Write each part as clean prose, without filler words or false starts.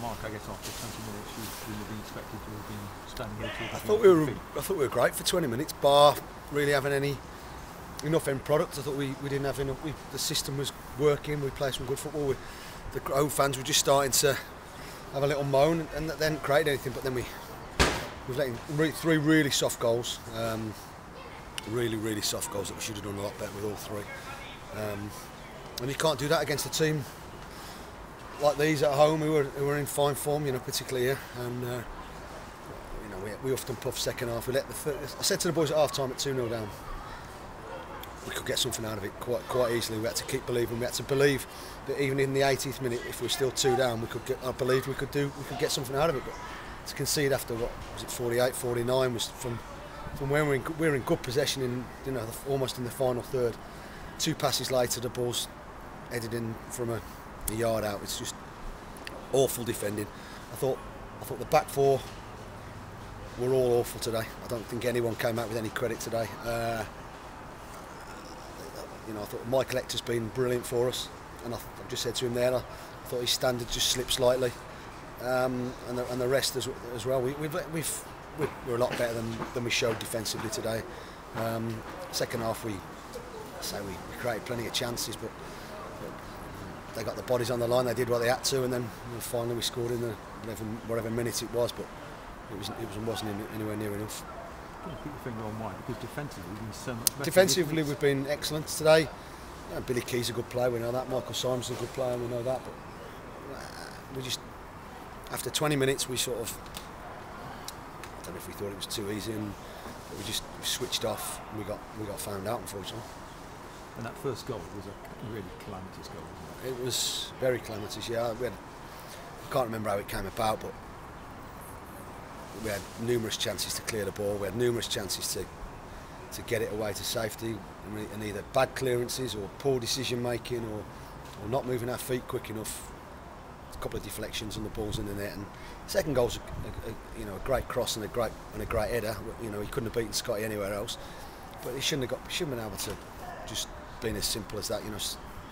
Mark, I guess after 20 minutes you wouldn't have been expected to have been standing here talking. I thought we were great for 20 minutes, bar really having enough end product. I thought we didn't have enough. The system was working. We played some good football. The home fans were just starting to have a little moan, and they hadn't created anything. But then we've let in three really soft goals, really soft goals that we should have done a lot better with all three. And you can't do that against a team like these at home who are in fine form, particularly here. And we often puff second half. I said to the boys at half time at 2-0 down, we could get something out of it quite easily. We had to keep believing. We had to believe that even in the 80th minute, if we're still 2 down, I believed we could get something out of it. But to concede after what was it, 48, 49, was from when we're in good possession in almost in the final third. 2 passes later, the ball's headed in from a yard out. It's just awful defending. I thought the back four were all awful today. I don't think anyone came out with any credit today. I thought Michael Hector's been brilliant for us, and I've just said to him there, I thought his standard just slipped slightly, and the rest as well. We're a lot better than we showed defensively today. Second half we created plenty of chances, but they got the bodies on the line. They did what they had to, and then finally we scored in the whatever minute it was, but it wasn't anywhere near enough. Put your finger on why, because defensively we've been so much better. Defensively we've been excellent today. Billy Key's a good player, we know that. Michael Simons's a good player, we know that. But we just, after 20 minutes, we sort of, I don't know if we thought it was too easy, but we just switched off. And we got found out, unfortunately. And that first goal was a really calamitous goal, wasn't it? It was very calamitous. Yeah, I can't remember how it came about, but we had numerous chances to clear the ball. We had numerous chances to get it away to safety, and either bad clearances or poor decision making, or not moving our feet quick enough. A couple of deflections and the ball's in the net. And the second goal's a great cross and a great header. He couldn't have beaten Scotty anywhere else, but he shouldn't have been able to just been as simple as that.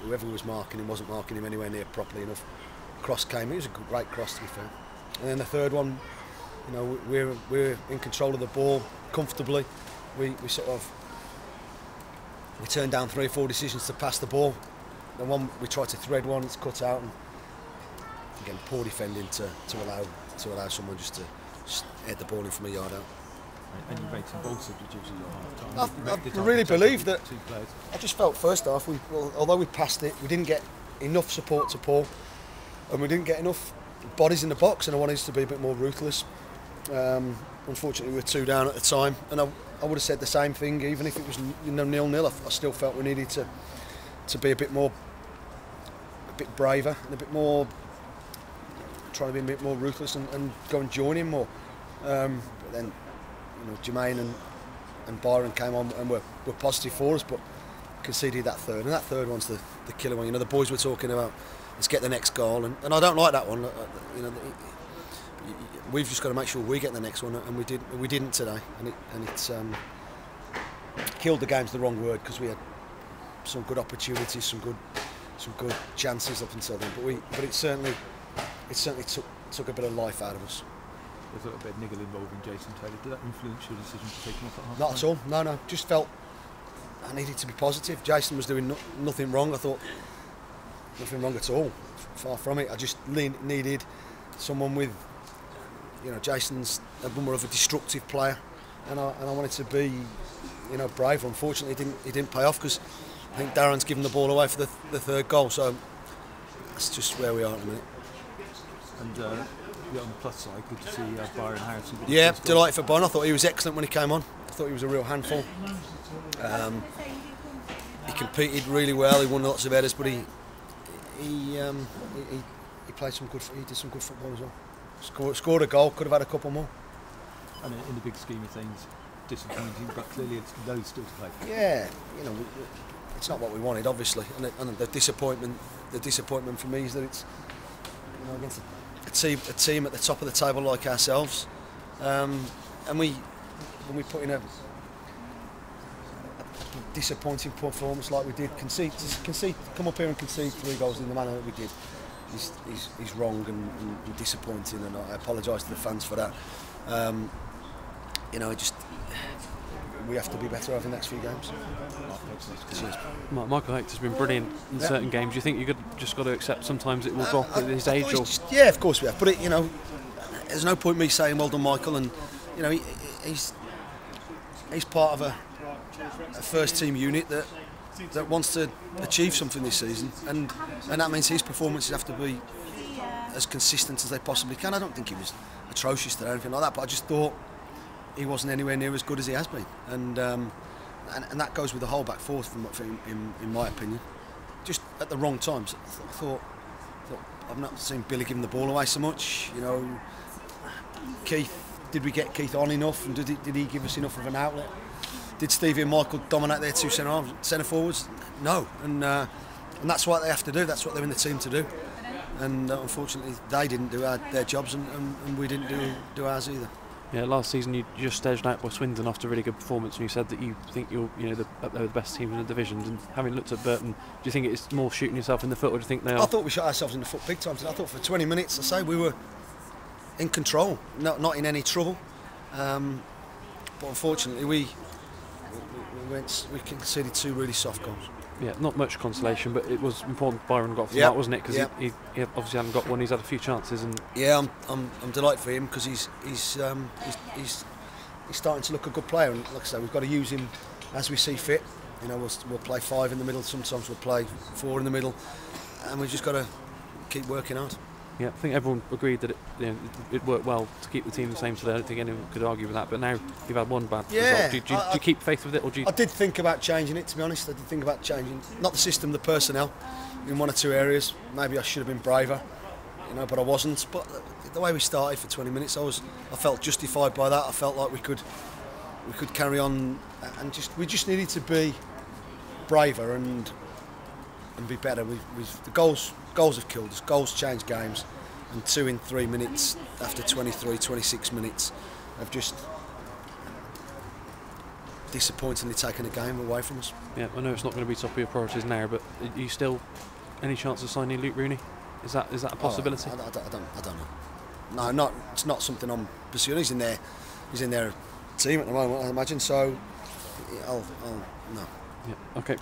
Whoever was marking him wasn't marking him anywhere near properly enough. Cross came. It was a great cross, to be fair. And then the third one, we're in control of the ball comfortably. We turned down 3 or 4 decisions to pass the ball. Then one we tried to thread one, it's cut out, and again poor defending to allow someone just to head the ball in from a yard out. And you made some ball substitutions at half time. I really believe that. I just felt first half, although we passed it, we didn't get enough support to Paul, and we didn't get enough bodies in the box, and I wanted us to be a bit more ruthless. Unfortunately, we were 2 down at the time, and I would have said the same thing even if it was 0-0. I still felt we needed to be a bit braver and a bit more, trying to be a bit more ruthless and go and join him more. But then, Jermaine and Byron came on and were positive for us, but conceded that third, and that third one's the killer one. The boys were talking about, let's get the next goal, and I don't like that one. We've just got to make sure we get the next one, and we didn't today, and it's killed the game's the wrong word, because we had some good opportunities, some good chances up until then, but it certainly took a bit of life out of us. There's a little bit of niggle involving Jason Taylor. Did that influence your decision to take him off at half time? Not at all. No. Just felt I needed to be positive. Jason was doing nothing wrong. I thought nothing wrong at all. Far from it. I just needed someone with, Jason's more of a destructive player, and I wanted to be, brave. Unfortunately, it didn't pay off, because I think Darren's given the ball away for the third goal. So that's just where we are at the minute. And on the plus side, good to see Byron Harrison. Yeah, delighted for Byron. I thought he was excellent when he came on. I thought he was a real handful. He competed really well. He won lots of headers, but he played some good. He did some good football as well. Scored a goal. Could have had a couple more. And in the big scheme of things, disappointing, but clearly it's loads still to play. Yeah, it's not what we wanted, obviously, and the disappointment for me is that it's against a team at the top of the table like ourselves, and when we put in a disappointing performance like we did, come up here and concede 3 goals in the manner that we did, is wrong and disappointing, and I apologise to the fans for that. You know, we have to be better over the next few games. Michael Yates has been brilliant in certain games. Do you think you just got to accept sometimes it will drop at his age? Yeah, of course we have. But you know, there's no point me saying well done, Michael, and you know he's part of a first team unit that wants to achieve something this season, and that means his performances have to be as consistent as they possibly can. I don't think he was atrocious today or anything like that, but I just thought he wasn't anywhere near as good as he has been, and that goes with the whole back four, in my opinion. Just at the wrong times. I thought I've not seen Billy giving the ball away so much. You know, Keith, did we get Keith on enough, and did he give us enough of an outlet? Did Stevie and Michael dominate their two centre forwards? No, and that's what they have to do. That's what they're in the team to do. And unfortunately, they didn't do their jobs, and we didn't do ours either. Yeah, last season you just edged out by Swindon after a really good performance, and you said that you think they're the best team in the division. And having looked at Burton, do you think it's more shooting yourself in the foot, or do you think they are? I thought we shot ourselves in the foot big time. I thought for 20 minutes, I say, we were in control, not in any trouble. But unfortunately, we conceded two really soft goals. Yeah, not much consolation, but it was important Byron got from that, wasn't it? Because he obviously hadn't got one. He's had a few chances, and yeah, I'm delighted for him because he's starting to look a good player. And like I say, we've got to use him as we see fit. You know, we'll play 5 in the middle. Sometimes we'll play 4 in the middle, and we've just got to keep working hard. Yeah, I think everyone agreed that it worked well to keep the team the same today. I don't think anyone could argue with that. But now you've had one bad result. Do you keep faith with it, or do you? I did think about changing it, to be honest. I did think about changing, not the system, the personnel, in 1 or 2 areas. Maybe I should have been braver, you know, but I wasn't. But the way we started for 20 minutes, I felt justified by that. I felt like we could carry on, and we just needed to be braver and be better. The goals have killed us. Goals change games, and 2 in 3 minutes after 23, 26 minutes have just disappointingly taken a game away from us. Yeah, I know it's not going to be top of your priorities now, but are you still any chance of signing Luke Rooney? Is that a possibility? I don't know. No, it's not something I'm pursuing. He's in their team at the moment, I imagine. So I'll no. Yeah. Okay.